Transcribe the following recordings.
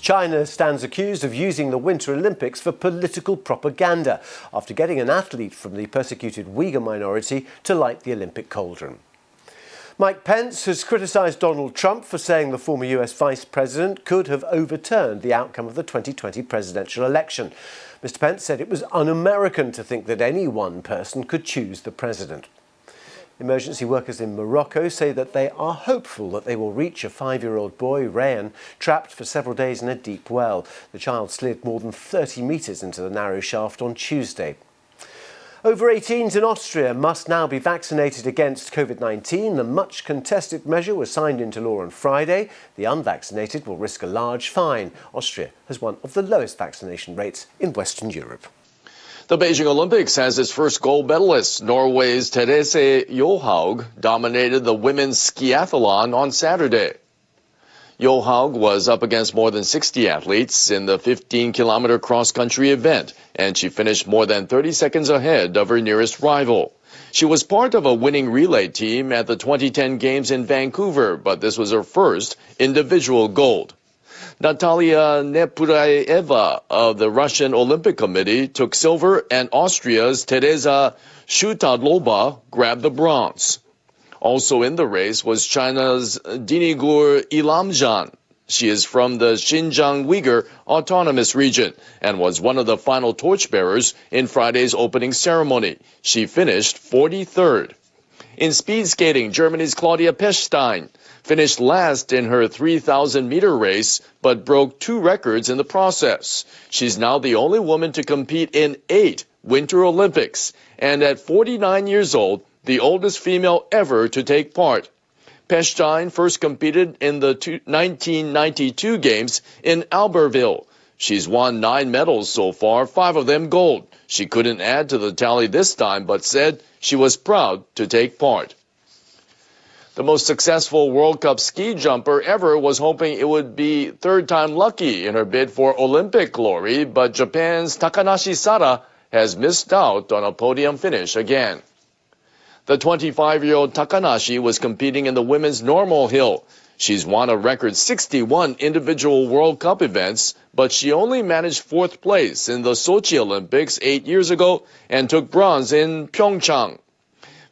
China stands accused of using the Winter Olympics for political propaganda after getting an athlete from the persecuted Uyghur minority to light the Olympic cauldron. Mike Pence has criticised Donald Trump for saying the former US Vice President could have overturned the outcome of the 2020 presidential election. Mr. Pence said it was un-American to think that any one person could choose the president. Emergency workers in Morocco say that they are hopeful that they will reach a 5-year-old boy, Rayan, trapped for several days in a deep well. The child slid more than 30 metres into the narrow shaft on Tuesday. Over 18s in Austria must now be vaccinated against COVID-19. The much contested measure was signed into law on Friday. The unvaccinated will risk a large fine. Austria has one of the lowest vaccination rates in Western Europe. The Beijing Olympics has its first gold medalist. Norway's Therese Johaug dominated the women's skiathlon on Saturday. Johaug was up against more than 60 athletes in the 15-kilometer cross-country event, and she finished more than 30 seconds ahead of her nearest rival. She was part of a winning relay team at the 2010 Games in Vancouver, but this was her first individual gold. Natalia Nepuraeva of the Russian Olympic Committee took silver, and Austria's Teresa Shutadlova grabbed the bronze. Also in the race was China's Dinigur Ilamjan. She is from the Xinjiang Uyghur Autonomous Region and was one of the final torchbearers in Friday's opening ceremony. She finished 43rd. In speed skating, Germany's Claudia Pechstein finished last in her 3,000-meter race, but broke 2 records in the process. She's now the only woman to compete in 8 Winter Olympics, and at 49 years old, the oldest female ever to take part. Pechstein first competed in the 1992 Games in Albertville. She's won 9 medals so far, 5 of them gold. She couldn't add to the tally this time, but said she was proud to take part. The most successful World Cup ski jumper ever was hoping it would be third-time lucky in her bid for Olympic glory, but Japan's Takanashi Sara has missed out on a podium finish again. The 25-year-old Takanashi was competing in the women's normal hill. She's won a record 61 individual World Cup events, but she only managed 4th place in the Sochi Olympics 8 years ago and took bronze in Pyeongchang.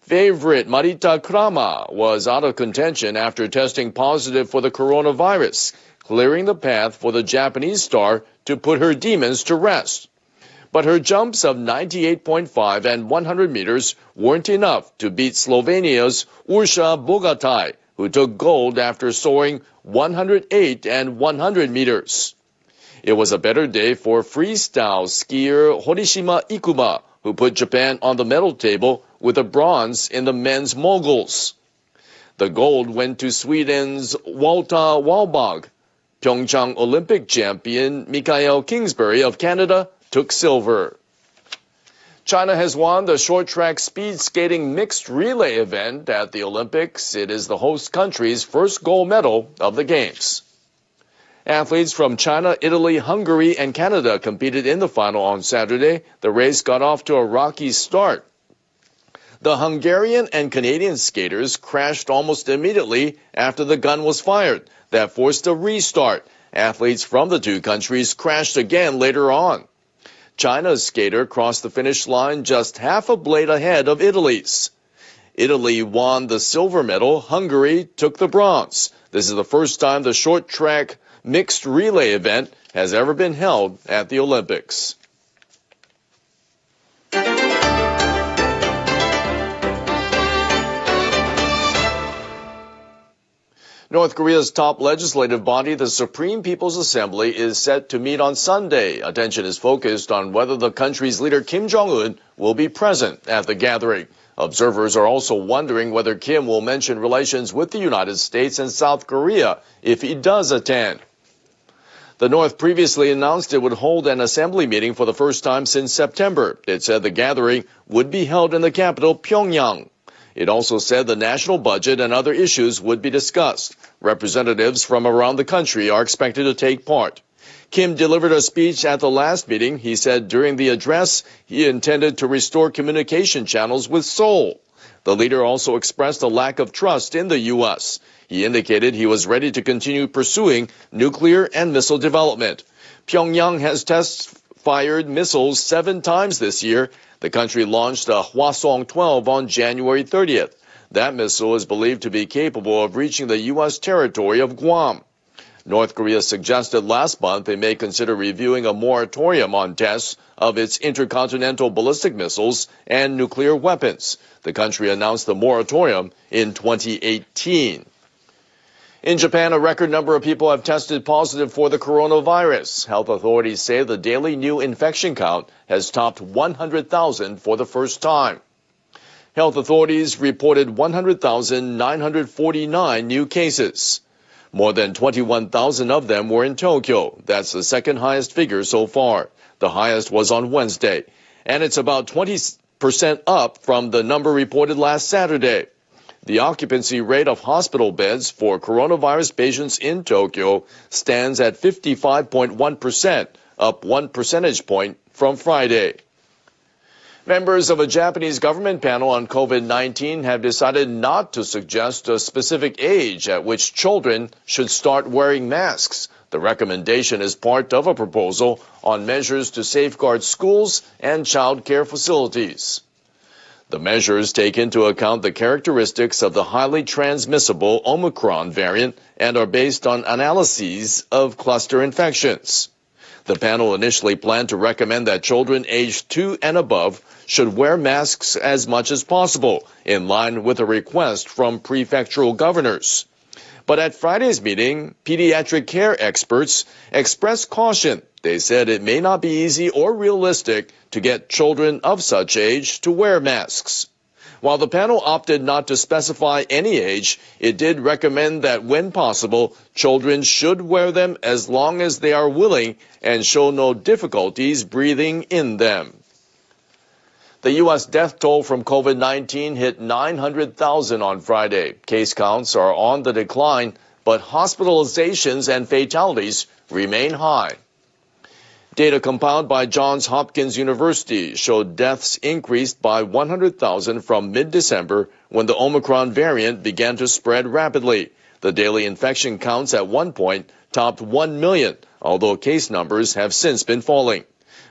Favorite Marita Krama was out of contention after testing positive for the coronavirus, clearing the path for the Japanese star to put her demons to rest. But her jumps of 98.5 and 100 meters weren't enough to beat Slovenia's Urša Bogataj, who took gold after soaring 108 and 100 meters. It was a better day for freestyle skier Horishima Ikuba, who put Japan on the medal table with a bronze in the men's moguls. The gold went to Sweden's Walta Wahlbag. Pyeongchang Olympic champion Mikael Kingsbury of Canada took silver. China has won the short-track speed skating mixed relay event at the Olympics. It is the host country's first gold medal of the Games. Athletes from China, Italy, Hungary, and Canada competed in the final on Saturday. The race got off to a rocky start. The Hungarian and Canadian skaters crashed almost immediately after the gun was fired. That forced a restart. Athletes from the 2 countries crashed again later on. China's skater crossed the finish line just half a blade ahead of Italy's. Italy won the silver medal. Hungary took the bronze. This is the first time the short-track mixed relay event has ever been held at the Olympics. North Korea's top legislative body, the Supreme People's Assembly, is set to meet on Sunday. Attention is focused on whether the country's leader Kim Jong-un will be present at the gathering. Observers are also wondering whether Kim will mention relations with the United States and South Korea if he does attend. The North previously announced it would hold an assembly meeting for the first time since September. It said the gathering would be held in the capital, Pyongyang. It also said the national budget and other issues would be discussed. Representatives from around the country are expected to take part. Kim delivered a speech at the last meeting. He said during the address he intended to restore communication channels with Seoul. The leader also expressed a lack of trust in the U.S. He indicated he was ready to continue pursuing nuclear and missile development. Pyongyang has test-fired missiles 7 times this year. The country launched a Hwasong-12 on January 30th. That missile is believed to be capable of reaching the U.S. territory of Guam. North Korea suggested last month they may consider reviewing a moratorium on tests of its intercontinental ballistic missiles and nuclear weapons. The country announced the moratorium in 2018. In Japan, a record number of people have tested positive for the coronavirus. Health authorities say the daily new infection count has topped 100,000 for the first time. Health authorities reported 100,949 new cases. More than 21,000 of them were in Tokyo. That's the second highest figure so far. The highest was on Wednesday, and it's about 20% up from the number reported last Saturday. The occupancy rate of hospital beds for coronavirus patients in Tokyo stands at 55.1%, up 1 percentage point from Friday. Members of a Japanese government panel on COVID-19 have decided not to suggest a specific age at which children should start wearing masks. The recommendation is part of a proposal on measures to safeguard schools and child care facilities. The measures take into account the characteristics of the highly transmissible Omicron variant and are based on analyses of cluster infections. The panel initially planned to recommend that children aged 2 and above should wear masks as much as possible, in line with a request from prefectural governors. But at Friday's meeting, pediatric care experts expressed caution. They said it may not be easy or realistic to get children of such age to wear masks. While the panel opted not to specify any age, it did recommend that when possible, children should wear them as long as they are willing and show no difficulties breathing in them. The U.S. death toll from COVID-19 hit 900,000 on Friday. Case counts are on the decline, but hospitalizations and fatalities remain high. Data compiled by Johns Hopkins University showed deaths increased by 100,000 from mid-December when the Omicron variant began to spread rapidly. The daily infection counts at one point topped 1 million, although case numbers have since been falling.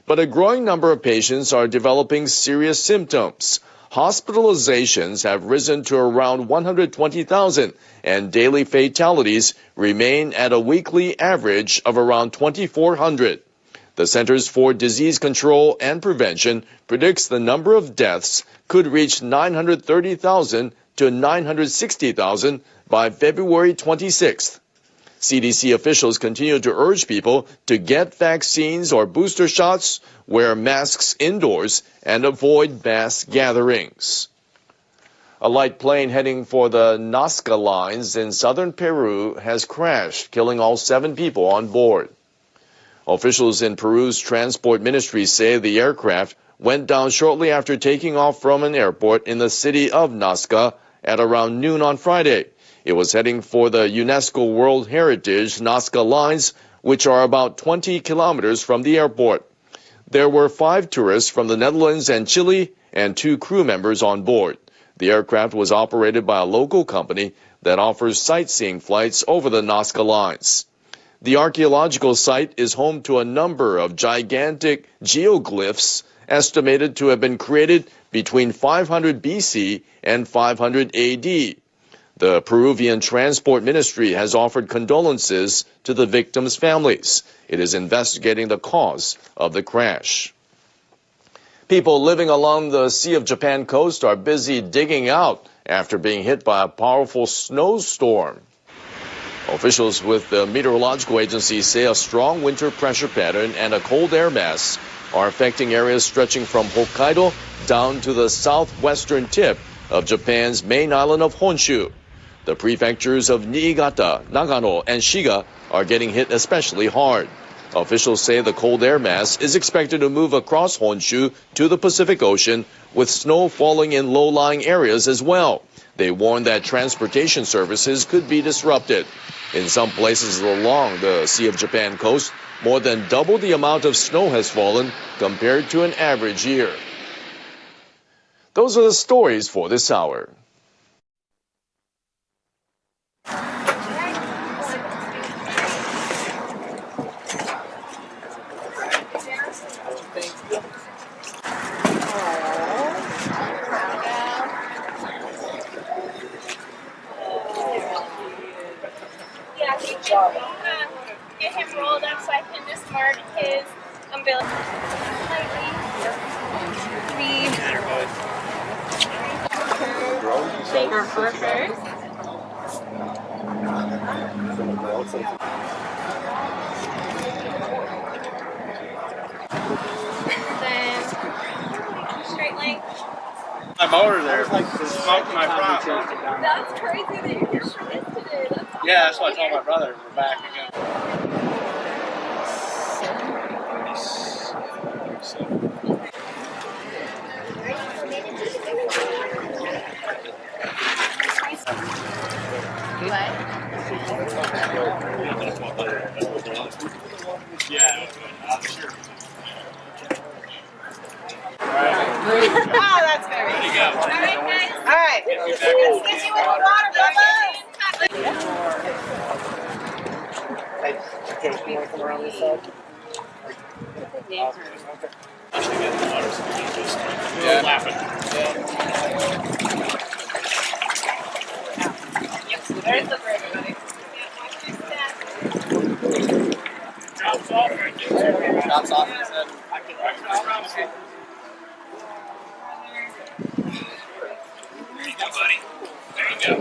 But a growing number of patients are developing serious symptoms. Hospitalizations have risen to around 120,000, and daily fatalities remain at a weekly average of around 2,400. The Centers for Disease Control and Prevention predicts the number of deaths could reach 930,000 to 960,000 by February 26th. CDC officials continue to urge people to get vaccines or booster shots, wear masks indoors, and avoid mass gatherings. A light plane heading for the Nazca Lines in southern Peru has crashed, killing all 7 people on board. Officials in Peru's transport ministry say the aircraft went down shortly after taking off from an airport in the city of Nazca at around noon on Friday. It was heading for the UNESCO World Heritage Nazca Lines, which are about 20 kilometers from the airport. There were 5 tourists from the Netherlands and Chile and 2 crew members on board. The aircraft was operated by a local company that offers sightseeing flights over the Nazca Lines. The archaeological site is home to a number of gigantic geoglyphs estimated to have been created between 500 BC and 500 AD. The Peruvian Transport Ministry has offered condolences to the victims' families. It is investigating the cause of the crash. People living along the Sea of Japan coast are busy digging out after being hit by a powerful snowstorm. Officials with the meteorological agency say a strong winter pressure pattern and a cold air mass are affecting areas stretching from Hokkaido down to the southwestern tip of Japan's main island of Honshu. The prefectures of Niigata, Nagano, and Shiga are getting hit especially hard. Officials say the cold air mass is expected to move across Honshu to the Pacific Ocean, with snow falling in low-lying areas as well. They warn that transportation services could be disrupted. In some places along the Sea of Japan coast, more than double the amount of snow has fallen compared to an average year. Those are the stories for this hour. Yeah, get him rolled up so I can just mark his umbilical. Her first. Then straight leg. My motor there smoked my front. That's crazy that you can shred today. That's awesome. Yeah, that's what I told my brother. We're back again. Yeah, sure. Oh, that's very There you go. All right, guys. All right. Let's get you in the water, Bubba. Yeah. Laughing. There's the for everybody. Drops off right there. Drops off. He said. There you go, buddy. There you go.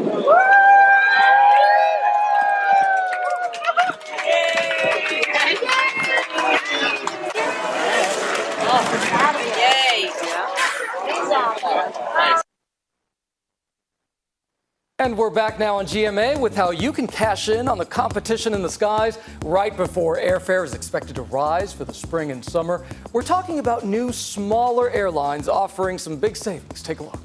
And we're back now on GMA with how you can cash in on the competition in the skies right before airfare is expected to rise for the spring and summer. We're talking about new, smaller airlines offering some big savings. Take a look.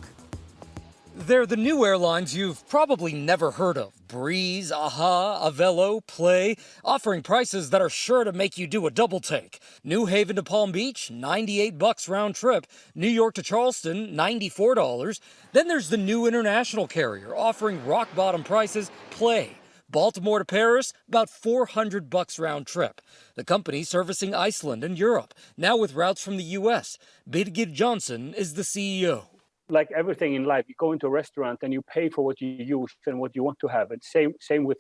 They're the new airlines you've probably never heard of. Breeze, AHA, Avelo, Play, offering prices that are sure to make you do a double take. New Haven to Palm Beach, $98 round trip. New York to Charleston, $94. Then there's the new international carrier offering rock bottom prices, Play. Baltimore to Paris, about $400 round trip. The company servicing Iceland and Europe, now with routes from the U.S. Birgir Johnson is the CEO. Like everything in life, you go into a restaurant and you pay for what you use and what you want to have. And same with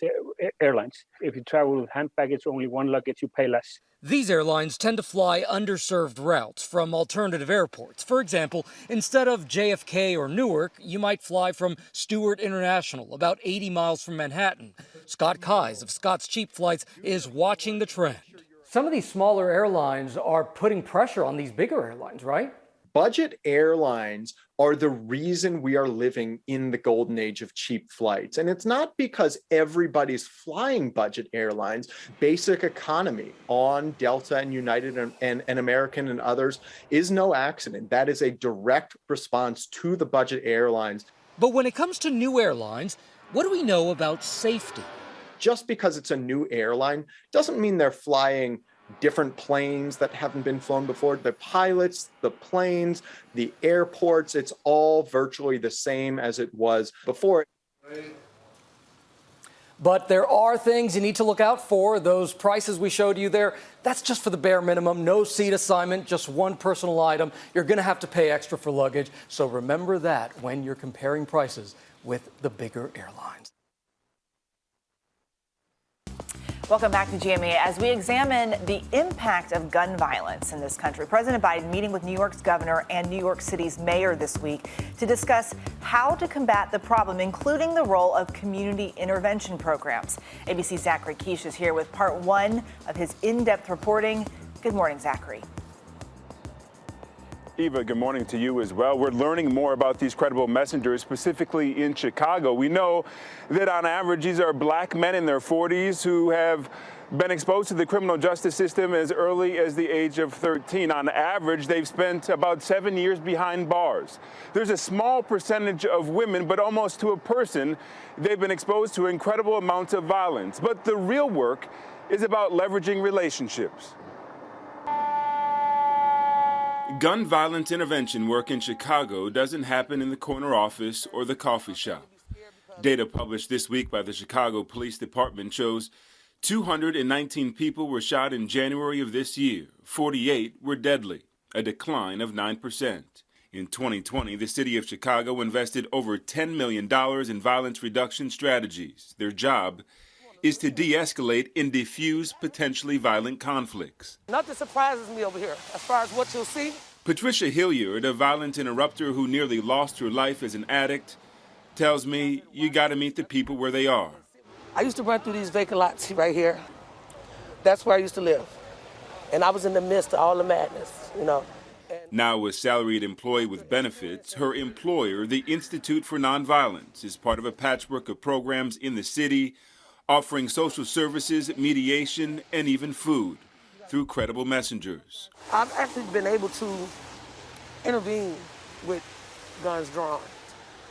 airlines. If you travel with hand baggage, only one luggage, you pay less. These airlines tend to fly underserved routes from alternative airports. For example, instead of JFK or Newark, you might fly from Stewart International, about 80 miles from Manhattan. Scott Keyes of Scott's Cheap Flights is watching the trend. Some of these smaller airlines are putting pressure on these bigger airlines, right? Budget airlines are the reason we are living in the golden age of cheap flights. And it's not because everybody's flying budget airlines. Basic economy on Delta and United and American and others is no accident. That is a direct response to the budget airlines. But when it comes to new airlines, what do we know about safety? Just because it's a new airline doesn't mean they're flying different planes that haven't been flown before. The pilots, the planes, the airports, it's all virtually the same as it was before. But there are things you need to look out for. Those prices we showed you there, that's just for the bare minimum. No seat assignment, just one personal item. You're going to have to pay extra for luggage. So remember that when you're comparing prices with the bigger airlines. Welcome back to GMA. As we examine the impact of gun violence in this country, President Biden meeting with New York's governor and New York City's mayor this week to discuss how to combat the problem, including the role of community intervention programs. ABC's Zachary Keish is here with part one of his in-depth reporting. Good morning, Zachary. Eva, good morning to you as well. We're learning more about these credible messengers, specifically in Chicago. We know that on average, these are black men in their 40s who have been exposed to the criminal justice system as early as the age of 13. On average, they've spent about 7 years behind bars. There's a small percentage of women, but almost to a person, they've been exposed to incredible amounts of violence. But the real work is about leveraging relationships. Gun violence intervention work in Chicago doesn't happen in the corner office or the coffee shop. Data published this week by the Chicago Police Department shows 219 people were shot in January of this year. 48 were deadly, a decline of 9%. In 2020, the city of Chicago invested over $10 million in violence reduction strategies. Their job is to de-escalate and defuse potentially violent conflicts. Nothing surprises me over here as far as what you'll see. Patricia Hilliard, a violent interrupter who nearly lost her life as an addict, tells me you got to meet the people where they are. I used to run through these vacant lots right here. That's where I used to live. And I was in the midst of all the madness, you know. Now a salaried employee with benefits, her employer, the Institute for Nonviolence, is part of a patchwork of programs in the city offering social services, mediation, and even food through credible messengers. I've actually been able to intervene with guns drawn.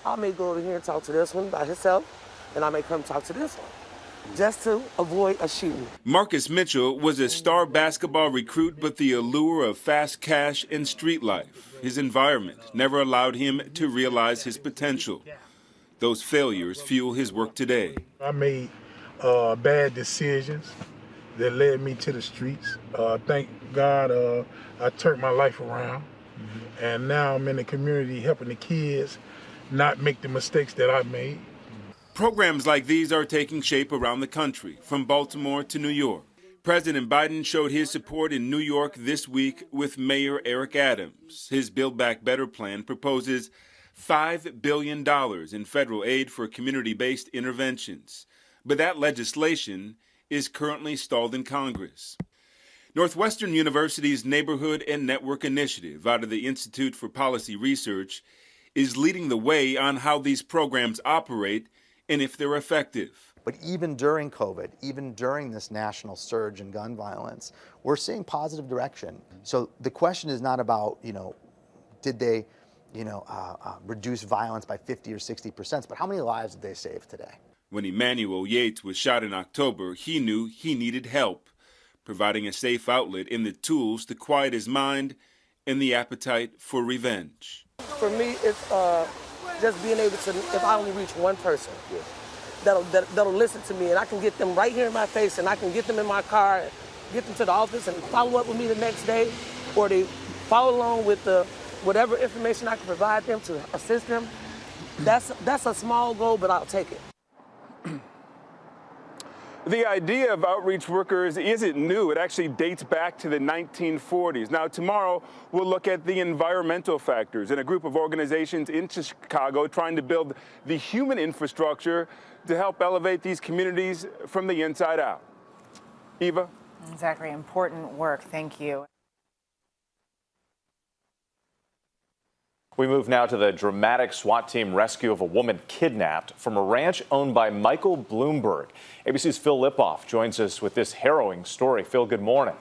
I may go over here and talk to this one by himself, and I may come talk to this one, just to avoid a shooting. Marcus Mitchell was a star basketball recruit, but the allure of fast cash and street life, his environment, never allowed him to realize his potential. Those failures fuel his work today. I made bad decisions that led me to the streets. Thank God I turned my life around, and now I'm in the community helping the kids not make the mistakes that I made. Programs like these are taking shape around the country, from Baltimore to New York. President Biden showed his support in New York this week with Mayor Eric Adams. His Build Back Better plan proposes $5 billion in federal aid for community-based interventions. But that legislation is currently stalled in Congress. Northwestern University's Neighborhood and Network Initiative, out of the Institute for Policy Research, is leading the way on how these programs operate and if they're effective. But even during COVID, even during this national surge in gun violence, we're seeing positive direction. So the question is not about, did they, reduce violence by 50 or 60%, but how many lives did they save today? When Emmanuel Yates was shot in October, he knew he needed help, providing a safe outlet and the tools to quiet his mind and the appetite for revenge. For me, it's just being able to, if I only reach one person that'll listen to me, and I can get them right here in my face, and I can get them in my car, get them to the office and follow up with me the next day, or they follow along with whatever information I can provide them to assist them. That's a small goal, but I'll take it. The idea of outreach workers isn't new. It actually dates back to the 1940s. Now, tomorrow, we'll look at the environmental factors in a group of organizations in Chicago trying to build the human infrastructure to help elevate these communities from the inside out. Eva? Exactly. Important work. Thank you. We move now to the dramatic SWAT team rescue of a woman kidnapped from a ranch owned by Michael Bloomberg. ABC's Phil Lipoff joins us with this harrowing story. Phil, good morning.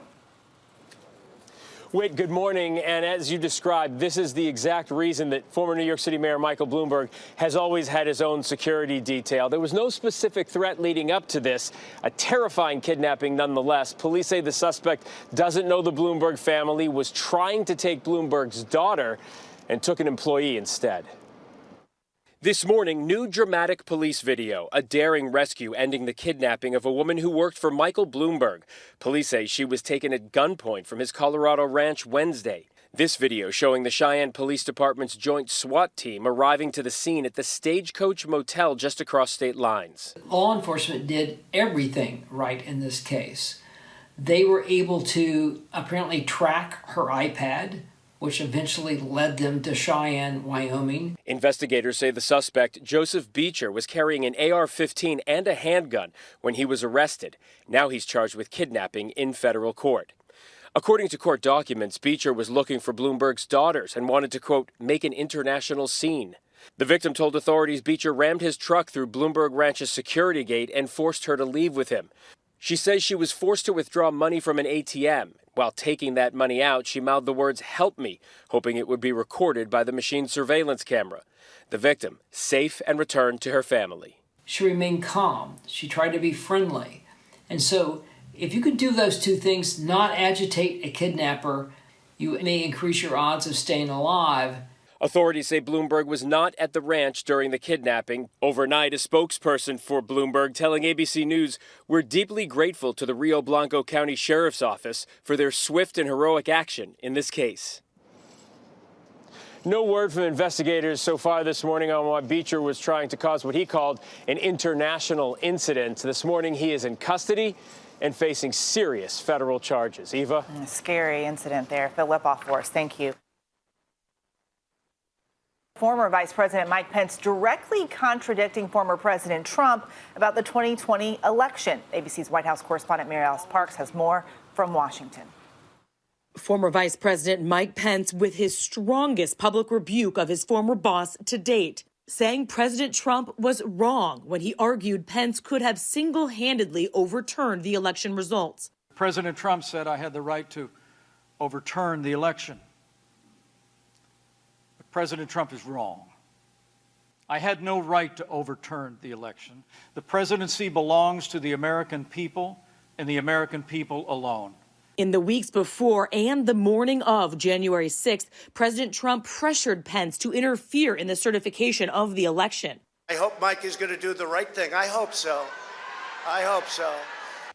Whit, good morning. And as you described, this is the exact reason that former New York City Mayor Michael Bloomberg has always had his own security detail. There was no specific threat leading up to this, a terrifying kidnapping nonetheless. Police say the suspect doesn't know the Bloomberg family, was trying to take Bloomberg's daughter, and took an employee instead. This morning, new dramatic police video, a daring rescue ending the kidnapping of a woman who worked for Michael Bloomberg. Police say she was taken at gunpoint from his Colorado ranch Wednesday. This video showing the Cheyenne Police Department's joint SWAT team arriving to the scene at the Stagecoach Motel just across state lines. Law enforcement did everything right in this case. They were able to apparently track her iPad, which eventually led them to Cheyenne, Wyoming. Investigators say the suspect, Joseph Beecher, was carrying an AR-15 and a handgun when he was arrested. Now he's charged with kidnapping in federal court. According to court documents, Beecher was looking for Bloomberg's daughters and wanted to, quote, make an international scene. The victim told authorities Beecher rammed his truck through Bloomberg Ranch's security gate and forced her to leave with him. She says she was forced to withdraw money from an ATM. While taking that money out, she mouthed the words, "Help me," hoping it would be recorded by the machine's surveillance camera. The victim, safe and returned to her family. She remained calm. She tried to be friendly. And so if you could do those two things, not agitate a kidnapper you may increase your odds of staying alive. Authorities say Bloomberg was not at the ranch during the kidnapping. Overnight, a spokesperson for Bloomberg telling ABC News, "We're deeply grateful to the Rio Blanco County Sheriff's Office for their swift and heroic action in this case." No word from investigators so far this morning on why Beecher was trying to cause what he called an international incident. This morning, he is in custody and facing serious federal charges. Eva? A scary incident there. Phil Lipoff for us. Thank you. Former Vice President Mike Pence directly contradicting former President Trump about the 2020 election. ABC's White House correspondent Mary Alice Parks has more from Washington. Former Vice President Mike Pence with his strongest public rebuke of his former boss to date, saying President Trump was wrong when he argued Pence could have single-handedly overturned the election results. President Trump said I had the right to overturn the election. But President Trump is wrong. I had no right to overturn the election. The presidency belongs to the American people and the American people alone. In the weeks before and the morning of January 6th, President Trump pressured Pence to interfere in the certification of the election. I hope Mike is going to do the right thing. I hope so. I hope so.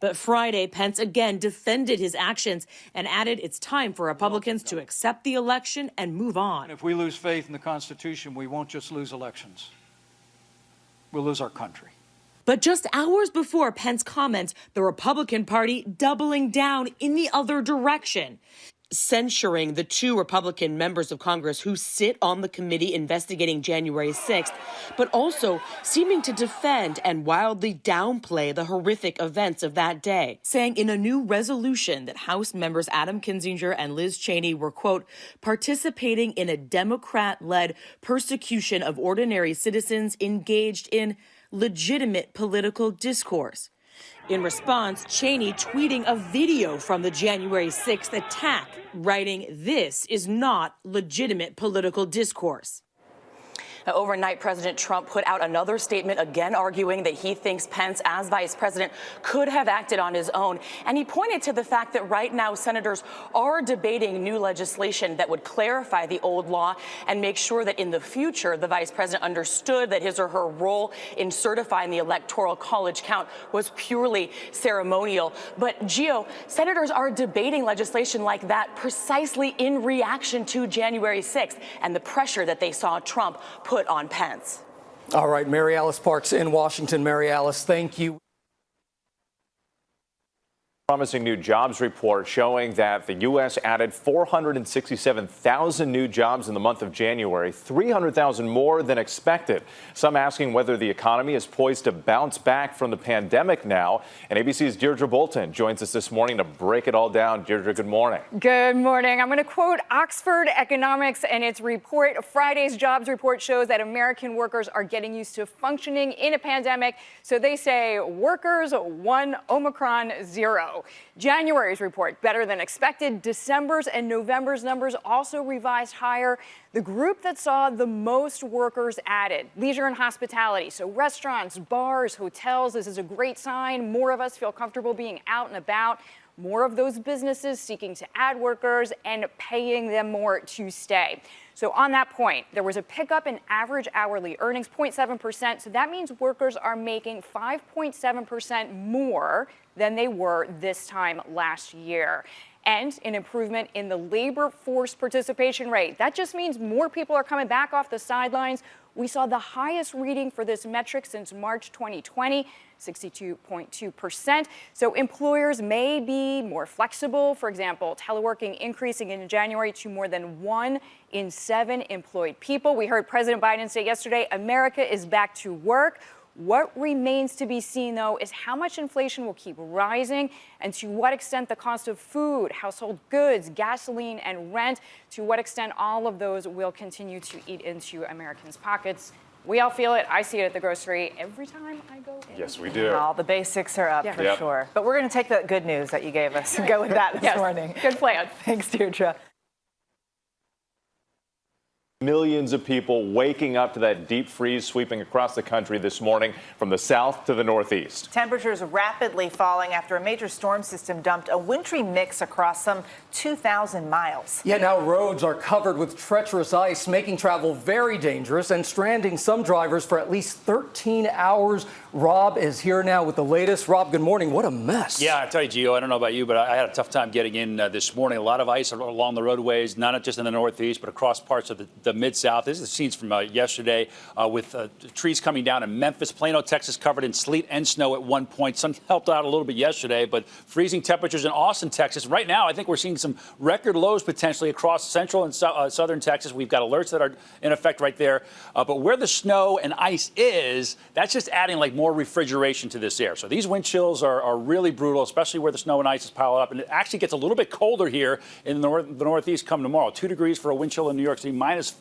But Friday, Pence again defended his actions and added it's time for Republicans to accept the election and move on. If we lose faith in the Constitution, we won't just lose elections. We'll lose our country. But just hours before Pence's comments, the Republican Party doubling down in the other direction, censuring the two Republican members of Congress who sit on the committee investigating January 6th, but also seeming to defend and wildly downplay the horrific events of that day, saying in a new resolution that House members Adam Kinzinger and Liz Cheney were, quote, participating in a Democrat-led persecution of ordinary citizens engaged in legitimate political discourse. In response, Cheney tweeting a video from the January 6th attack, writing, "This is not legitimate political discourse." Now, overnight, President Trump put out another statement, again arguing that he thinks Pence, as vice president, could have acted on his own. And he pointed to the fact that right now senators are debating new legislation that would clarify the old law and make sure that in the future the vice president understood that his or her role in certifying the electoral college count was purely ceremonial. But, Gio, senators are debating legislation like that precisely in reaction to January 6th and the pressure that they saw Trump put on Pence. All right, Mary Alice Parks in Washington. Mary Alice, thank you. Promising new jobs report showing that the U.S. added 467,000 new jobs in the month of January, 300,000 more than expected. Some asking whether the economy is poised to bounce back from the pandemic now. And ABC's Deirdre Bolton joins us this morning to break it all down. Deirdre, good morning. Good morning. I'm going to quote Oxford Economics and its report. Friday's jobs report shows that American workers are getting used to functioning in a pandemic. So they say workers 1, Omicron 0. January's report better than expected. December's and November's numbers also revised higher. The group that saw the most workers added, leisure and hospitality. So restaurants, bars, hotels, this is a great sign. More of us feel comfortable being out and about. More of those businesses seeking to add workers and paying them more to stay. So on that point, there was a pickup in average hourly earnings, 0.7%. So that means workers are making 5.7% more than they were this time last year. And an improvement in the labor force participation rate. That just means more people are coming back off the sidelines. We saw the highest reading for this metric since March 2020, 62.2%. So employers may be more flexible. For example, teleworking increasing in January to more than 1 in 7 employed people. We heard President Biden say yesterday, America is back to work. What remains to be seen, though, is how much inflation will keep rising and to what extent the cost of food, household goods, gasoline, and rent, to what extent all of those will continue to eat into Americans' pockets. We all feel it. I see it at the grocery every time I go in. Yes, we do. All the basics are up for sure. But we're going to take the good news that you gave us and go with that this morning. Good plan. Thanks, Deirdre. Millions of people waking up to that deep freeze sweeping across the country this morning from the south to the northeast. Temperatures rapidly falling after a major storm system dumped a wintry mix across some 2,000 miles. Yeah, now roads are covered with treacherous ice, making travel very dangerous and stranding some drivers for at least 13 hours. Rob is here now with the latest. Rob, good morning. What a mess. Yeah, I tell you, Gio, I don't know about you, but I had a tough time getting in this morning. A lot of ice along the roadways, not just in the northeast, but across parts of the Mid-South. This is the scenes from yesterday with trees coming down in Memphis, Plano, Texas, covered in sleet and snow at one point. Sun helped out a little bit yesterday, but freezing temperatures in Austin, Texas. Right now, I think we're seeing some record lows potentially across central and southern Texas. We've got alerts that are in effect right there. But where the snow and ice is, that's just adding like more refrigeration to this air. So these wind chills are really brutal, especially where the snow and ice is piled up. And it actually gets a little bit colder here in the northeast come tomorrow. 2 degrees for a wind chill in New York City, -4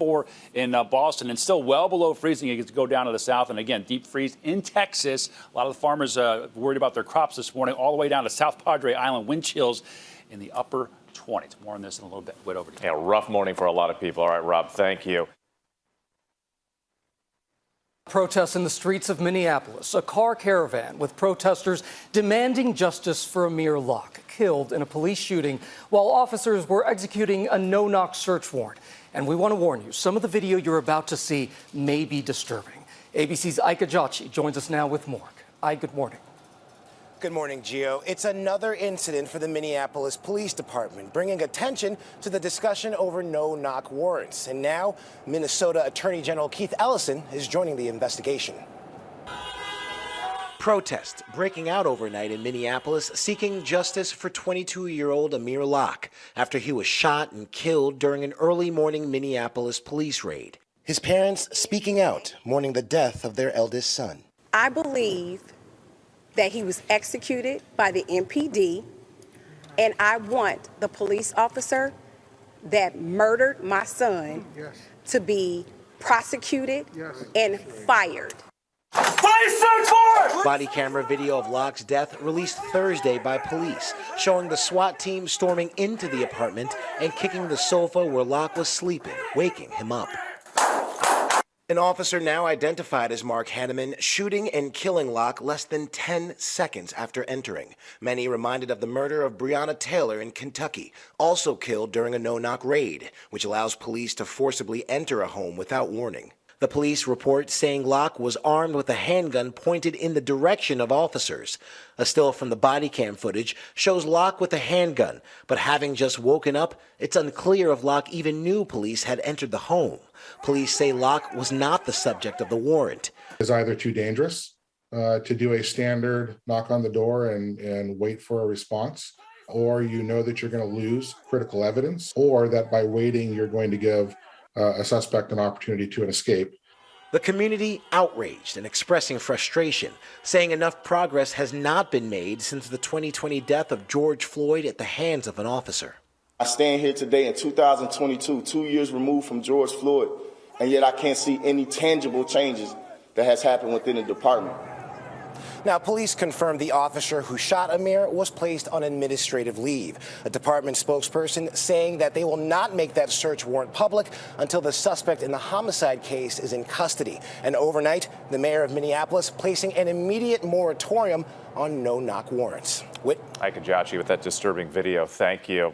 in Boston, and still well below freezing. It gets to go down to the south. And again, deep freeze in Texas. A lot of the farmers worried about their crops this morning, all the way down to South Padre Island. Wind chills in the upper 20s. More on this in a little bit. Wait over to you. Yeah, rough morning for a lot of people. All right, Rob, thank you. Protests in the streets of Minneapolis. A car caravan with protesters demanding justice for Amir Locke, killed in a police shooting while officers were executing a no-knock search warrant. And we want to warn you, some of the video you're about to see may be disturbing. ABC's Ike Ajachi joins us now with more. Ike, good morning. Good morning, Gio. It's another incident for the Minneapolis Police Department, bringing attention to the discussion over no-knock warrants. And now, Minnesota Attorney General Keith Ellison is joining the investigation. Protests breaking out overnight in Minneapolis seeking justice for 22-year-old Amir Locke after he was shot and killed during an early morning Minneapolis police raid. His parents speaking out, mourning the death of their eldest son. I believe that he was executed by the MPD, and I want the police officer that murdered my son to be prosecuted and fired. Body camera video of Locke's death released Thursday by police, showing the SWAT team storming into the apartment and kicking the sofa where Locke was sleeping, waking him up. An officer now identified as Mark Hanneman shooting and killing Locke less than 10 seconds after entering. Many reminded of the murder of Breonna Taylor in Kentucky, also killed during a no-knock raid, which allows police to forcibly enter a home without warning. The police report saying Locke was armed with a handgun pointed in the direction of officers. A still from the body cam footage shows Locke with a handgun, but having just woken up, it's unclear if Locke even knew police had entered the home. Police say Locke was not the subject of the warrant. It's either too dangerous to do a standard knock on the door and wait for a response, or you know that you're going to lose critical evidence, or that by waiting you're going to give a suspect an opportunity to escape. The community outraged and expressing frustration, saying enough progress has not been made since the 2020 death of George Floyd at the hands of an officer. I stand here today in 2022, 2 years removed from George Floyd, and yet I can't see any tangible changes that has happened within the department. Now, police confirmed the officer who shot Amir was placed on administrative leave. A department spokesperson saying that they will not make that search warrant public until the suspect in the homicide case is in custody. And overnight, the mayor of Minneapolis placing an immediate moratorium on no-knock warrants. Ike Ajachi with that disturbing video. Thank you.